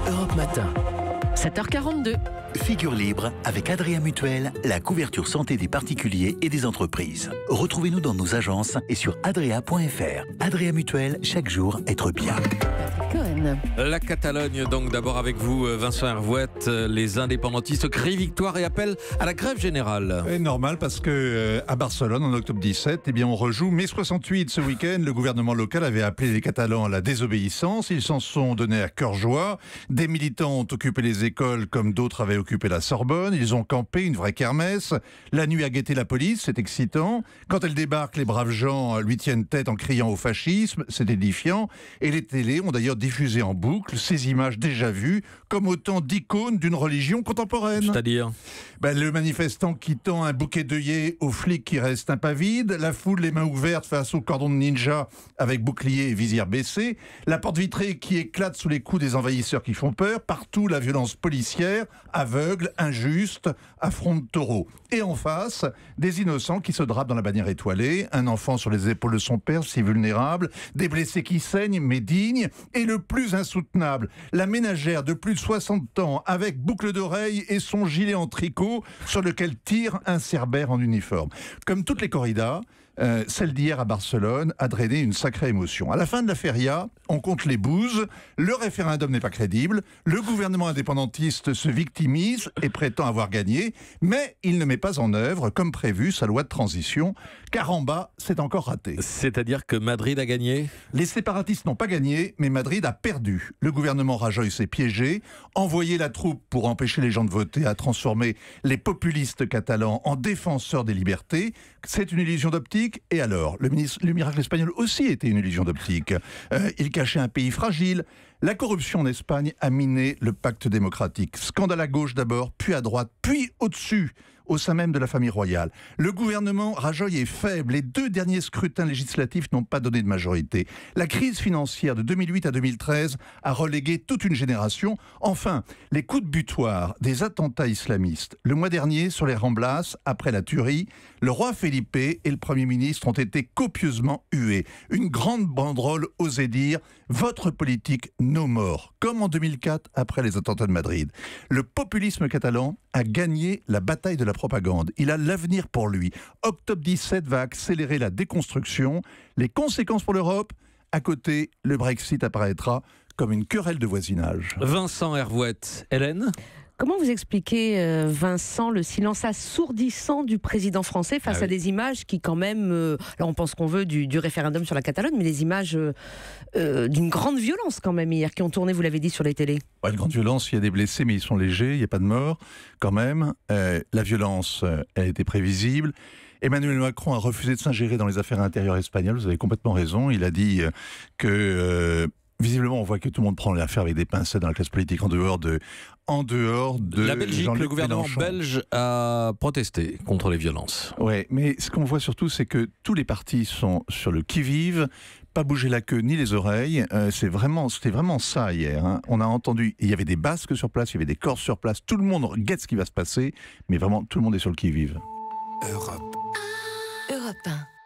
Europe Matin. 7h42. Figure libre avec Adria Mutuelle, la couverture santé des particuliers et des entreprises. Retrouvez-nous dans nos agences et sur adria.fr. Adria Mutuelle, chaque jour être bien. Cohen. La Catalogne, donc d'abord avec vous, Vincent Hervouette. Les indépendantistes crient victoire et appellent à la grève générale. C'est normal parce que à Barcelone, en octobre 17, on rejoue mai 68. Ce week-end, le gouvernement local avait appelé les Catalans à la désobéissance. Ils s'en sont donnés à cœur joie. Des militants ont occupé les écoles comme d'autres avaient occupé la Sorbonne. Ils ont campé, une vraie kermesse. La nuit a guetté la police, c'est excitant. Quand elle débarque, les braves gens lui tiennent tête en criant au fascisme, c'est édifiant. Et les télés ont d'ailleurs diffusé en boucle ces images déjà vues comme autant d'icônes d'une religion contemporaine. C'est-à-dire le manifestant qui tend un bouquet d'œillets aux flics qui restent impavides, la foule les mains ouvertes face au cordon de ninja avec bouclier et visière baissée, la porte vitrée qui éclate sous les coups des envahisseurs qui font peur, partout la violence policière, aveugle, injuste, affront de taureaux. Et en face, des innocents qui se drapent dans la bannière étoilée, un enfant sur les épaules de son père, si vulnérable, des blessés qui saignent mais dignes, et le plus insoutenable, la ménagère de plus de 60 ans avec boucle d'oreille et son gilet en tricot sur lequel tire un cerbère en uniforme. Comme toutes les corridas, celle d'hier à Barcelone a drainé une sacrée émotion. À la fin de la feria, on compte les bouses, le référendum n'est pas crédible, le gouvernement indépendantiste se victimise et prétend avoir gagné, mais il ne met pas en œuvre, comme prévu, sa loi de transition, car en bas, c'est encore raté. C'est-à-dire que Madrid a gagné ? Les séparatistes n'ont pas gagné, mais Madrid a perdu. Le gouvernement Rajoy s'est piégé, envoyé la troupe pour empêcher les gens de voter, a transformé les populistes catalans en défenseurs des libertés. C'est une illusion d'optique. Et alors, le miracle espagnol aussi était une illusion d'optique. Il cachait un pays fragile. La corruption en Espagne a miné le pacte démocratique. Scandale à gauche d'abord, puis à droite, puis au-dessus, au sein même de la famille royale. Le gouvernement Rajoy est faible. Les 2 derniers scrutins législatifs n'ont pas donné de majorité. La crise financière de 2008 à 2013 a relégué toute une génération. Enfin, les coups de butoir des attentats islamistes. Le mois dernier, sur les Ramblas, après la tuerie, le roi Felipe et le Premier ministre ont été copieusement hués. Une grande banderole osait dire « Votre politique, no more », comme en 2004 après les attentats de Madrid. Le populisme catalan a gagné la bataille de la propagande. Il a l'avenir pour lui. Octobre 17 va accélérer la déconstruction. Les conséquences pour l'Europe, à côté, le Brexit apparaîtra comme une querelle de voisinage. Vincent Hervouette. Hélène ? Comment vous expliquez, Vincent, le silence assourdissant du président français face à des images qui quand même, là on pense qu'on veut du référendum sur la Catalogne, mais les images d'une grande violence quand même hier, qui ont tourné, vous l'avez dit, sur les télés. Une grande violence, il y a des blessés mais ils sont légers, il n'y a pas de mort quand même. La violence, elle était prévisible. Emmanuel Macron a refusé de s'ingérer dans les affaires intérieures espagnoles, vous avez complètement raison. Il a dit que... visiblement, on voit que tout le monde prend l'affaire avec des pincettes dans la classe politique en dehors de la Belgique. Jean-Luc le gouvernement Mélenchon. belge a protesté contre les violences. Ouais, mais ce qu'on voit surtout, c'est que tous les partis sont sur le qui-vive, pas bouger la queue ni les oreilles. C'était vraiment ça hier. Hein. On a entendu, il y avait des Basques sur place, il y avait des Corses sur place. Tout le monde guette ce qui va se passer, mais vraiment tout le monde est sur le qui-vive. Europe 1.